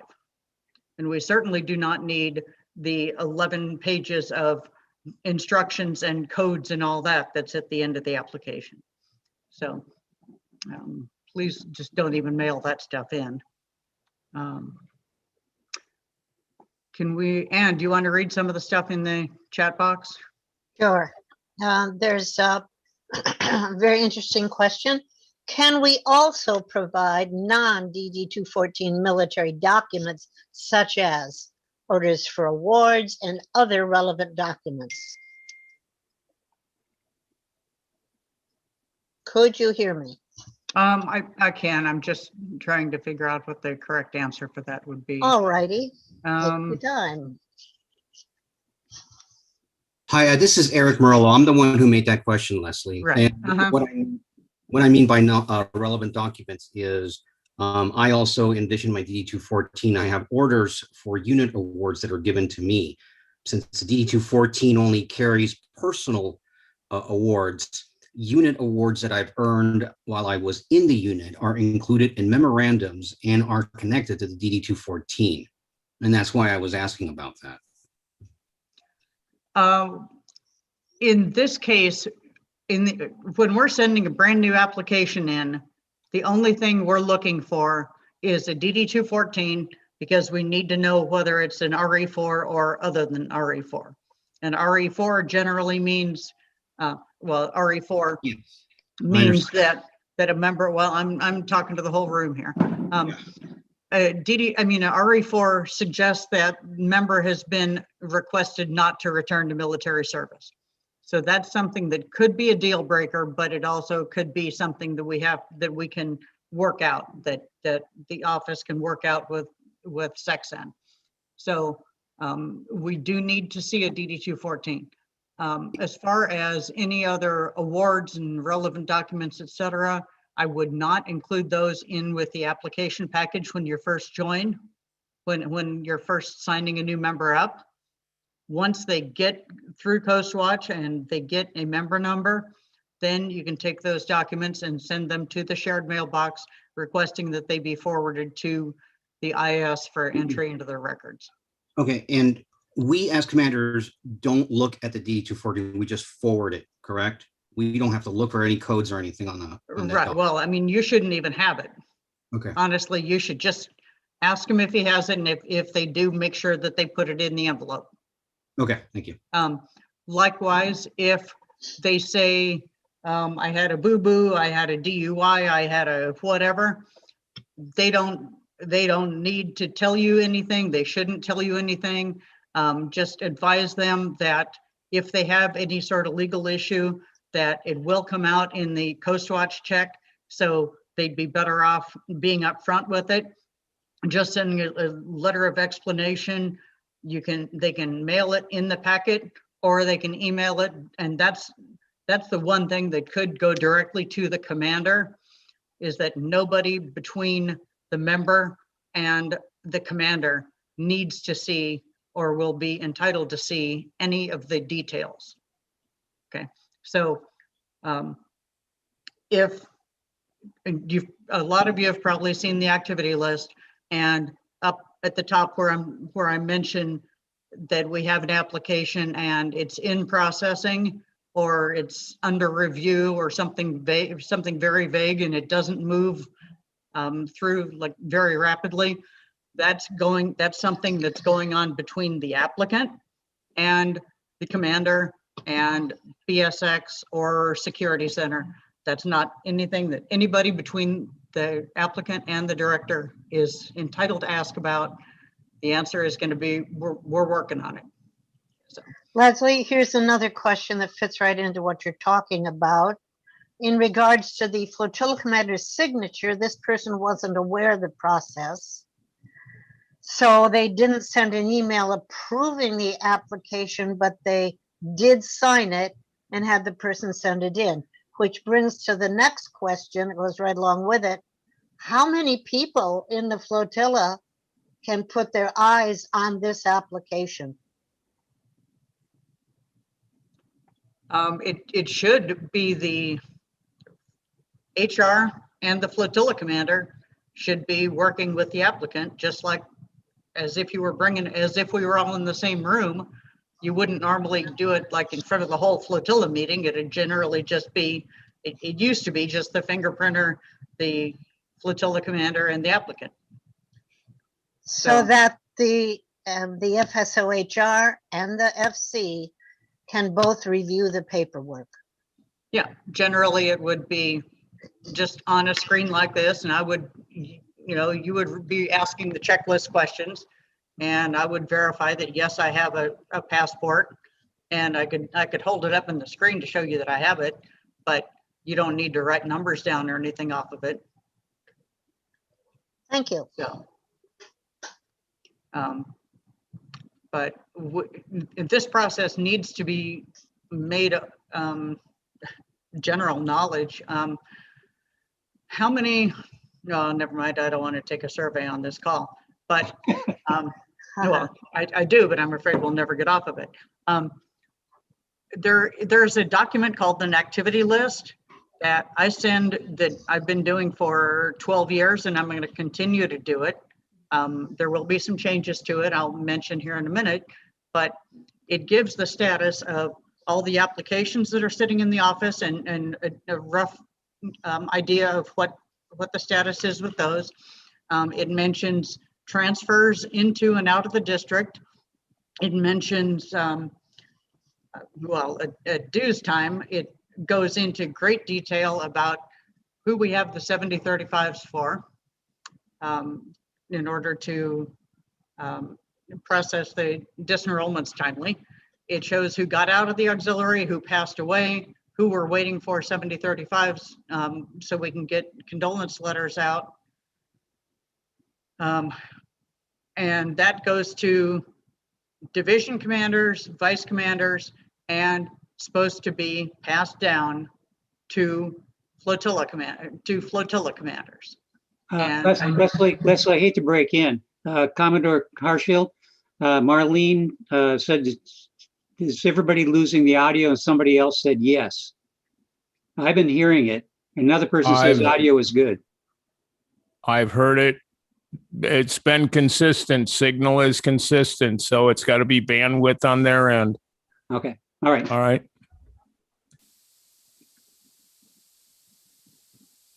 And we certainly do not need the 11 pages of instructions and codes and all that that's at the end of the application. So please just don't even mail that stuff in. Can we, Ann, do you want to read some of the stuff in the chat box? Sure. There's a very interesting question. Can we also provide non-DD 214 military documents such as orders for awards and other relevant documents? Could you hear me? I can. I'm just trying to figure out what the correct answer for that would be. All righty, take your Um, time. Hi, this is Eric Merlo. I'm the one who made that question, Leslie. Right, And uh-huh. what I mean by relevant documents is I also, in addition to my DD 214, I have orders for unit awards that are given to me. Since the DD 214 only carries personal awards, unit awards that I've earned while I was in the unit are included in memorandums and are connected to the DD 214. And that's why I was asking about that. In this case, when we're sending a brand new application in, the only thing we're looking for is a DD 214 because we need to know whether it's an RE4 or other than RE4. And RE4 generally means, well, RE4 Yes, means that a member, well, I'm talking to the whole room here. A RE4 suggests that member has been requested not to return to military service. So that's something that could be a deal breaker, but it also could be something that we can work out, that the office can work out with SecSen. So we do need to see a DD 214. As far as any other awards and relevant documents, et cetera, I would not include those in with the application package when you first join, when you're first signing a new member up. Once they get through Coast Watch and they get a member number, then you can take those documents and send them to the shared mailbox requesting that they be forwarded to the IAS for entry into their records. Okay, and we as commanders don't look at the DD 214, we just forward it, correct? We don't have to look for any codes or anything on that. Right, well, I mean, you shouldn't even have it. Okay, Honestly, you should just ask him if he has it, and if they do, make sure that they put it in the envelope. okay, thank you. Likewise, if they say, I had a boo-boo, I had a DUI, I had a whatever, they don't need to tell you anything. They shouldn't tell you anything. Just advise them that if they have any sort of legal issue, that it will come out in the Coast Watch check. So they'd be better off being upfront with it. Just sending a letter of explanation. They can mail it in the packet, or they can email it. And that's the one thing that could go directly to the commander, is that nobody between the member and the commander needs to see or will be entitled to see any of the details. Okay, so if a lot of you have probably seen the activity list, and up at the top where I mentioned that we have an application and it's in processing, or it's under review, or something vague, something very vague, and it doesn't move through like very rapidly, that's something that's going on between the applicant and the commander and BSX or security center. That's not anything that anybody between the applicant and the director is entitled to ask about. The answer is going to be, we're working on it. So. Leslie, here's another question that fits right into what you're talking about. In regards to the flotilla commander's signature, this person wasn't aware of the process. So they didn't send an email approving the application, but they did sign it and had the person send it in, which brings to the next question. It goes right along with it. How many people in the flotilla can put their eyes on this application? It should be the HR and the flotilla commander should be working with the applicant, just like as if we were all in the same room. You wouldn't normally do it like in front of the whole flotilla meeting. It'd generally just be, it used to be just the fingerprinter, the flotilla commander, and the applicant. So that the FSOHR and the FC can both review the paperwork. Yeah, generally it would be just on a screen like this, and I would, you would be asking the checklist questions, and I would verify that, yes, I have a passport, and I could hold it up on the screen to show you that I have it, but you don't need to write numbers down or anything off of it. Thank you. So, but this process needs to be made general knowledge. How many, no, never mind. I don't want to take a survey on this call, but well, I do, but I'm afraid we'll never get off of it. There's a document called an activity list that I send that I've been doing for 12 years, and I'm going to continue to do it. There will be some changes to it I'll mention here in a minute, but it gives the status of all the applications that are sitting in the office and a rough idea of what the status is with those. It mentions transfers into and out of the district. It mentions, well, at dues time, it goes into great detail about who we have the 7035s for in order to process the disenrollments timely. It shows who got out of the auxiliary, who passed away, who we're waiting for 7035s so we can get condolence letters out. And that goes to division commanders, vice commanders, and supposed to be passed down to flotilla commanders. Leslie, I hate to break in. Commodore Harshfield, Marlene said, is everybody losing the audio? And somebody else said yes. I've been hearing it. Another person says audio is good. I've heard it. It's been consistent. Signal is consistent. So it's got to be bandwidth on their end. Okay. All right. All right.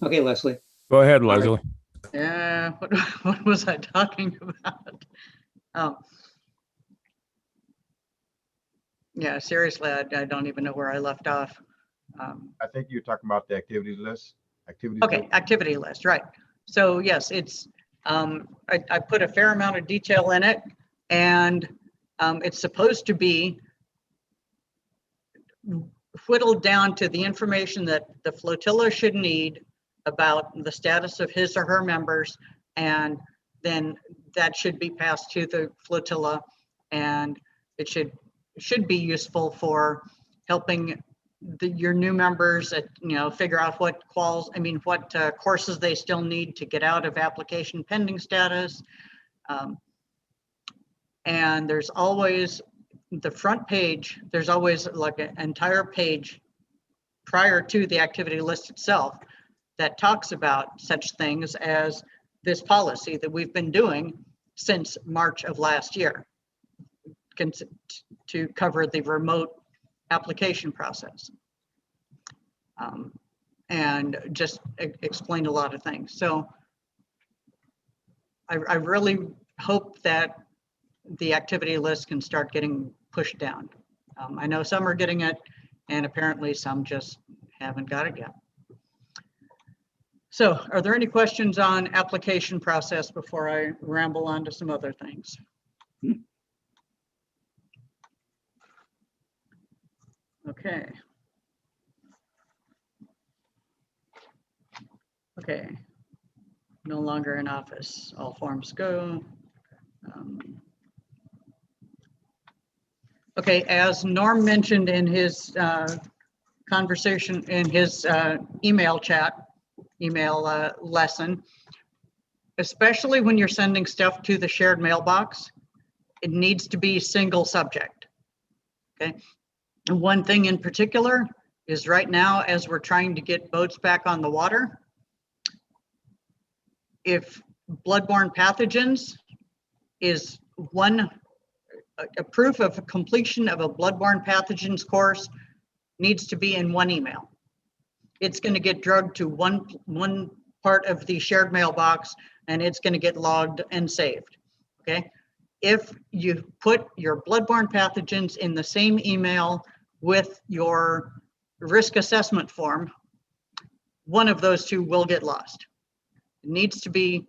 Okay, Leslie. Go ahead, Leslie. Yeah, what was I talking about? Yeah, seriously, I don't even know where I left off. I think you're talking about the activity list. Okay, activity list, right. So yes, it's, I put a fair amount of detail in it, and it's supposed to be whittled down to the information that the flotilla should need about the status of his or her members, and then that should be passed to the flotilla, and it should be useful for helping your new members figure out what courses they still need to get out of application pending status. And there's always the front page, there's always like an entire page prior to the activity list itself that talks about such things as this policy that we've been doing since March of last year to cover the remote application process. And just explain a lot of things. So I really hope that the activity list can start getting pushed down. I know some are getting it, and apparently some just haven't got it yet. So are there any questions on application process before I ramble on to some other things? Okay. Okay. No longer in office. All forms go. Okay, as Norm mentioned in his conversation, in his email lesson, especially when you're sending stuff to the shared mailbox, it needs to be single subject. Okay. And one thing in particular is right now, as we're trying to get boats back on the water, if bloodborne pathogens is a proof of completion of a bloodborne pathogens course needs to be in one email. It's going to get drugged to one part of the shared mailbox, and it's going to get logged and saved. Okay. If you put your bloodborne pathogens in the same email with your risk assessment form, one of those two will get lost. It needs to be,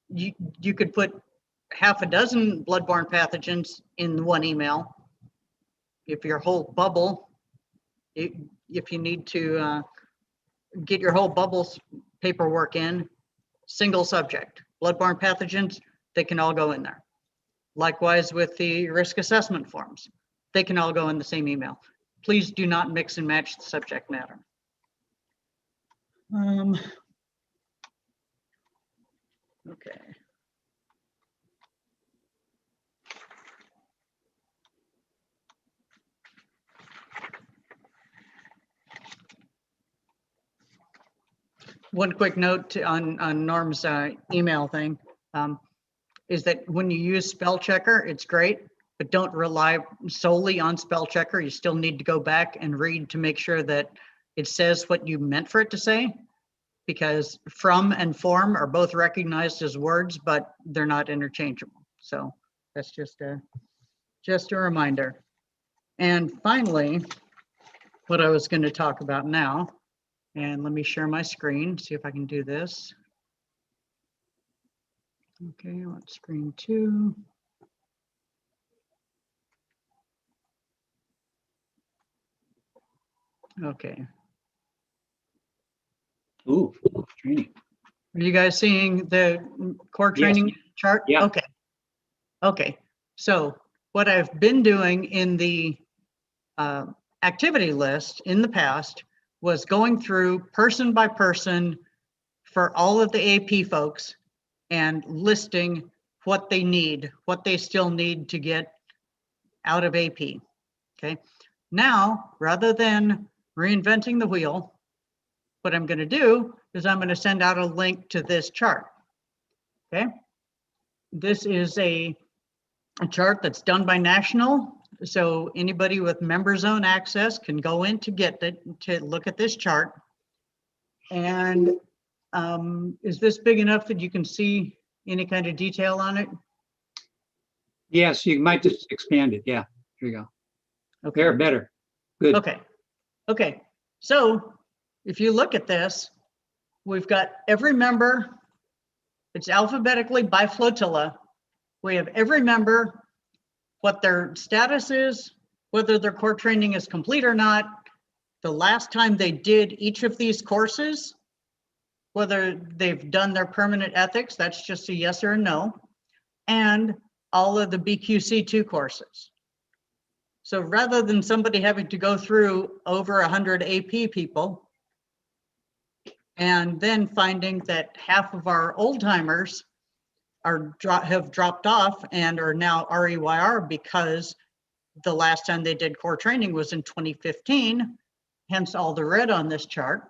you could put half a dozen bloodborne pathogens in one email. If your whole bubble, if you need to get your whole bubbles paperwork in, single subject, bloodborne pathogens, they can all go in there. Likewise with the risk assessment forms, they can all go in the same email. Please do not mix and match the subject matter. Okay. One quick note on Norm's email thing is that when you use spell checker, it's great, but don't rely solely on spell checker. You still need to go back and read to make sure that it says what you meant for it to say, because from and form are both recognized as words, but they're not interchangeable. So that's just a reminder. And finally, what I was going to talk about now, and let me share my screen, see if I can do this. Okay, on screen 2. Okay. Ooh, training. Are you guys seeing the core training chart? Yeah. Okay. Okay. So what I've been doing in the activity list in the past was going through person by person for all of the AP folks and listing what they need, what they still need to get out of AP. Okay. Now, rather than reinventing the wheel, what I'm going to do is I'm going to send out a link to this chart. Okay. This is a chart that's done by National. So anybody with member zone access can go in to get it, to look at this chart. And is this big enough that you can see any kind of detail on it? Yes, you might just expand it. Yeah, here you go. Okay. There, better. Good. Okay. Okay. So if you look at this, we've got every member. It's alphabetically by flotilla. We have every member, what their status is, whether their core training is complete or not, the last time they did each of these courses, whether they've done their permanent ethics, that's just a yes or a no, and all of the BQC2 courses. So rather than somebody having to go through over 100 AP people and then finding that half of our old timers have dropped off and are now REYR because the last time they did core training was in 2015, hence all the red on this chart.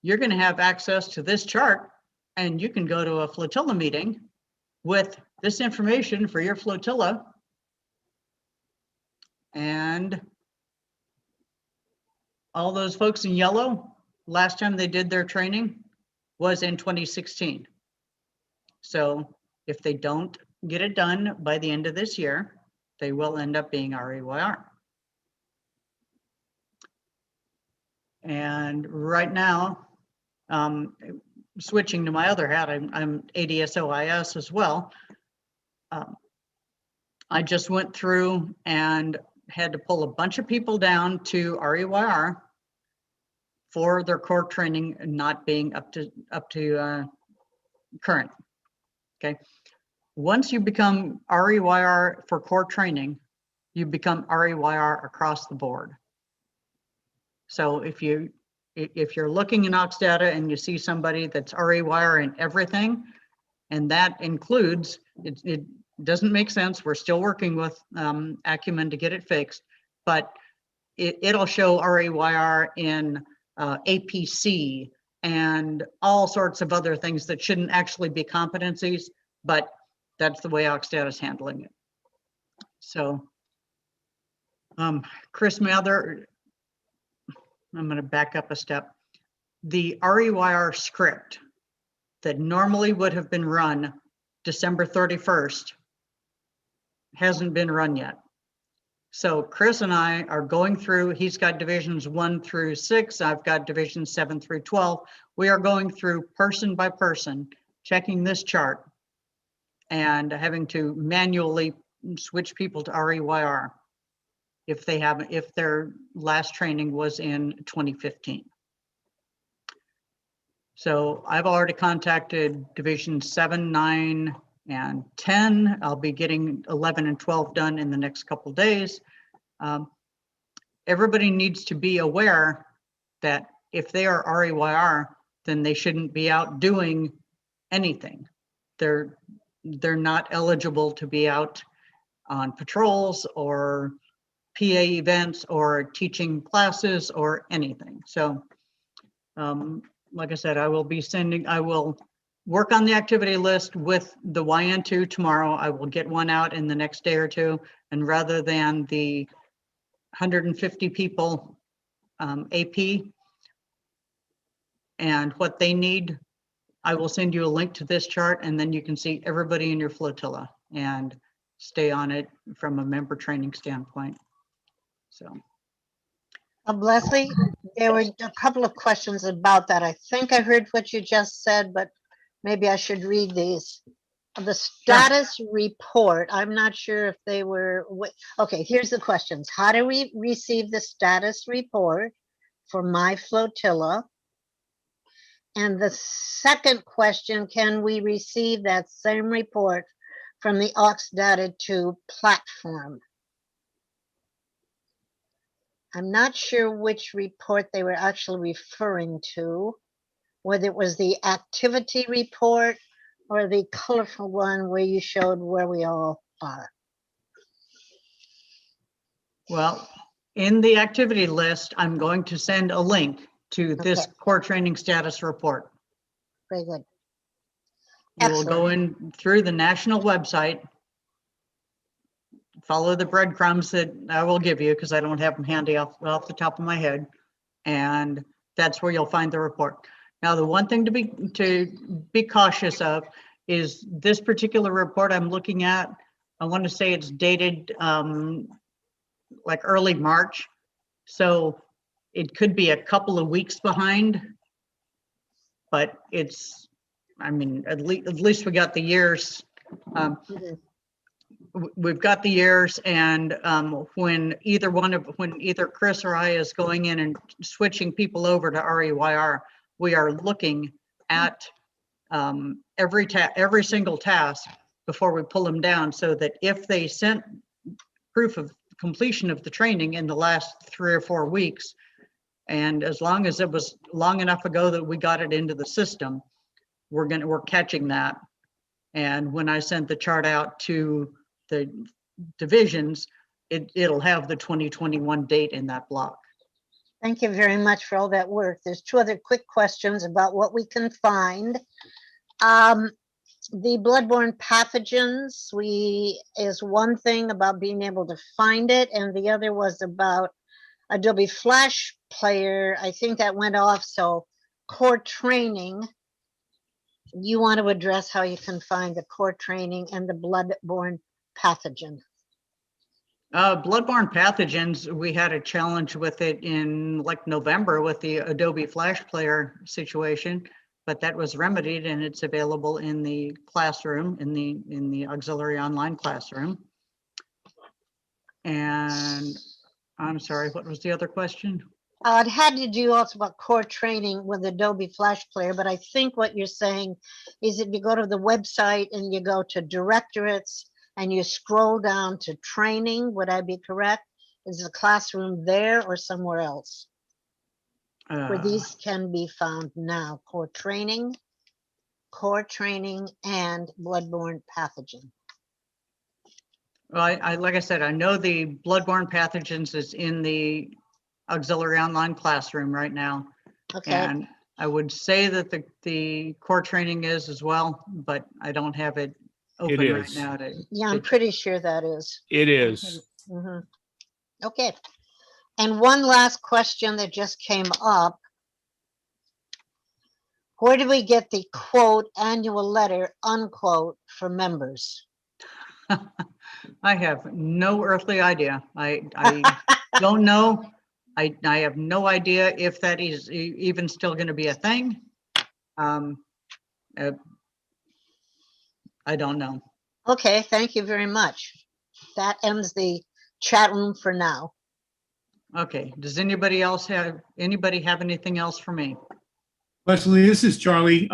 You're going to have access to this chart and you can go to a flotilla meeting with this information for your flotilla. And all those folks in yellow, last time they did their training was in 2016. So if they don't get it done by the end of this year, they will end up being REYR. And right now, switching to my other hat, I'm ADSOIS as well. I just went through and had to pull a bunch of people down to REYR for their core training not being up to current. Okay. Once you become REYR for core training, you become REYR across the board. So if you're looking in Ox data and you see somebody that's REYR in everything, and that includes, it doesn't make sense. We're still working with Acumen to get it fixed, but it'll show REYR in APC and all sorts of other things that shouldn't actually be competencies, but that's the way Ox data is handling it. So Chris Mather, I'm going to back up a step. The REYR script that normally would have been run December 31st hasn't been run yet. So Chris and I are going through, he's got divisions 1 through 6, I've got divisions 7 through 12. We are going through person by person, checking this chart and having to manually switch people to REYR if they haven't, if their last training was in 2015. So I've already contacted Division 7, 9, and 10. I'll be getting 11 and 12 done in the next couple days. Everybody needs to be aware that if they are REYR, then they shouldn't be out doing anything. They're not eligible to be out on patrols or PA events or teaching classes or anything. So like I said, I will work on the activity list with the YN2 tomorrow. I will get one out in the next day or two. And rather than the 150 people AP and what they need, I will send you a link to this chart, and then you can see everybody in your flotilla and stay on it from a member training standpoint. So. Leslie, there were a couple of questions about that. I think I heard what you just said, but maybe I should read these. The status report, I'm not sure if they were, okay, here's the questions. How do we receive the status report for my flotilla? And the second question, can we receive that same report from the Aux Data 2 platform? I'm not sure which report they were actually referring to, whether it was the activity report or the colorful one where you showed where we all are. Well, in the activity list, I'm going to send a link to this Okay. core training status report. Very good. You will go in through the national website, follow the breadcrumbs that I will give you because I don't have them handy off the top of my head. And that's where you'll find the report. Now, the one thing to be cautious of is this particular report I'm looking at. I want to say it's dated like early March. So it could be a couple of weeks behind, but it's, I mean, at least we got the years. We've got the years, and when either Chris or I is going in and switching people over to REYR, we are looking at every single task before we pull them down, so that if they sent proof of completion of the training in the last 3 or 4 weeks, and as long as it was long enough ago that we got it into the system, we're catching that. And when I send the chart out to the divisions, it'll have the 2021 date in that block. Thank you very much for all that work. There's 2 other quick questions about what we can find. The bloodborne pathogens is one thing about being able to find it, and the other was about Adobe Flash Player. I think that went off. So core training, you want to address how you can find the core training and the bloodborne pathogen. Bloodborne pathogens, we had a challenge with it in like November with the Adobe Flash Player situation, but that was remedied and it's available in the classroom, in the auxiliary online classroom. And I'm sorry, what was the other question? It had to do also about core training with Adobe Flash Player, but I think what you're saying is if you go to the website and you go to directorates and you scroll down to training, would I be correct? Is the classroom there or somewhere else? Where these can be found now, core training, and bloodborne pathogen. Well, like I said, I know the bloodborne pathogens is in the auxiliary online classroom right now. Okay. And I would say that the core training is as well, but I don't have it open right is. now. Yeah, I'm pretty sure that is. It is. Mhm. Okay. And one last question that just came up. Where do we get the quote annual letter unquote for members? I have no earthly idea. I don't know. I have no idea if that is even still going to be a thing. Uh, I don't know. Okay, thank you very much. That ends the chat room for now. Okay, does anybody have anything else for me? Leslie, this is Charlie.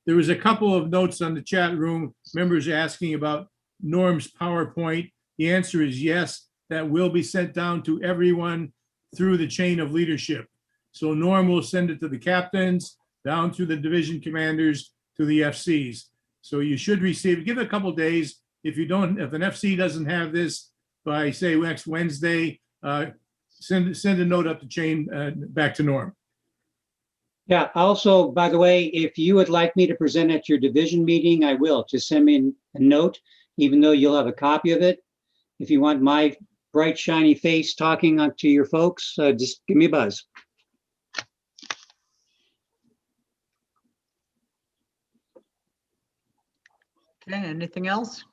There was a couple of notes on the chat room, members asking about Norm's PowerPoint. The answer is yes, that will be sent down to everyone through the chain of leadership. So Norm will send it to the captains, down to the division commanders, to the FCs. So you should receive, give it a couple days. If an FC doesn't have this by, say, next Wednesday, send a note up the chain back to Norm. Yeah, also, by the way, if you would like me to present at your division meeting, I will. Just send me a note, even though you'll have a copy of it. If you want my bright, shiny face talking to your folks, just give me a buzz. Okay, anything else?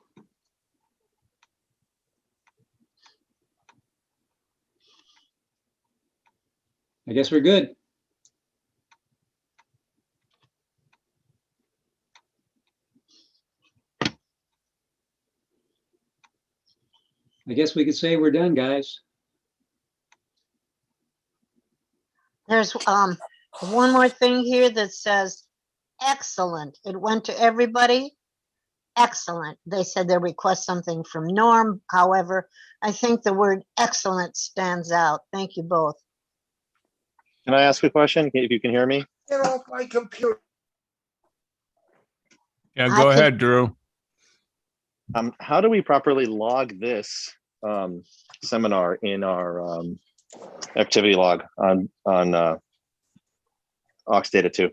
I guess we're good. I guess we could say we're done, guys. There's one more thing here that says excellent. It went to everybody. Excellent. They said they request something from Norm. However, I think the word excellent stands out. Thank you both. Can I ask a question? If you can hear me? Get off my computer. Yeah, I go can- ahead, Drew. How do we properly log this seminar in our activity log on Aux Data 2?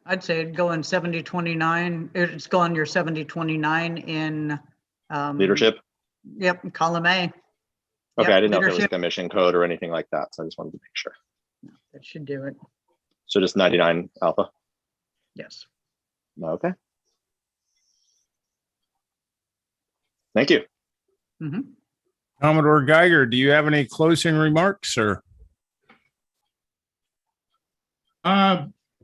I'd say it'd go in 7029. It's go on your 7029 in Leadership? Yep, column A. Okay, Yep, I didn't know if it was leadership. like a mission code or anything like that, so I just wanted to make sure. That should do it. So just 99 alpha? Yes. Okay. Thank you. Mhm. Commodore Geiger, do you have any closing remarks, sir?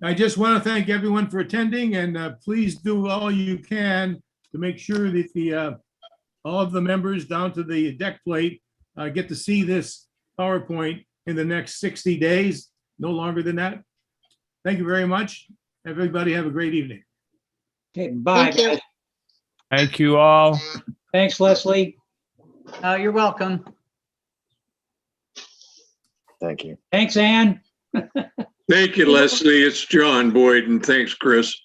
I just want to thank everyone for attending, and please do all you can to make sure that all of the members down to the deck plate get to see this PowerPoint in the next 60 days, no longer than that. Thank you very much. Everybody have a great evening. Okay, bye, Thank you. guys. Thank you all. Thanks, Leslie. You're welcome. Thank you. Thanks, Ann. Thank you, Leslie. It's John Boyd, and thanks, Chris.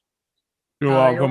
You're You're welcome.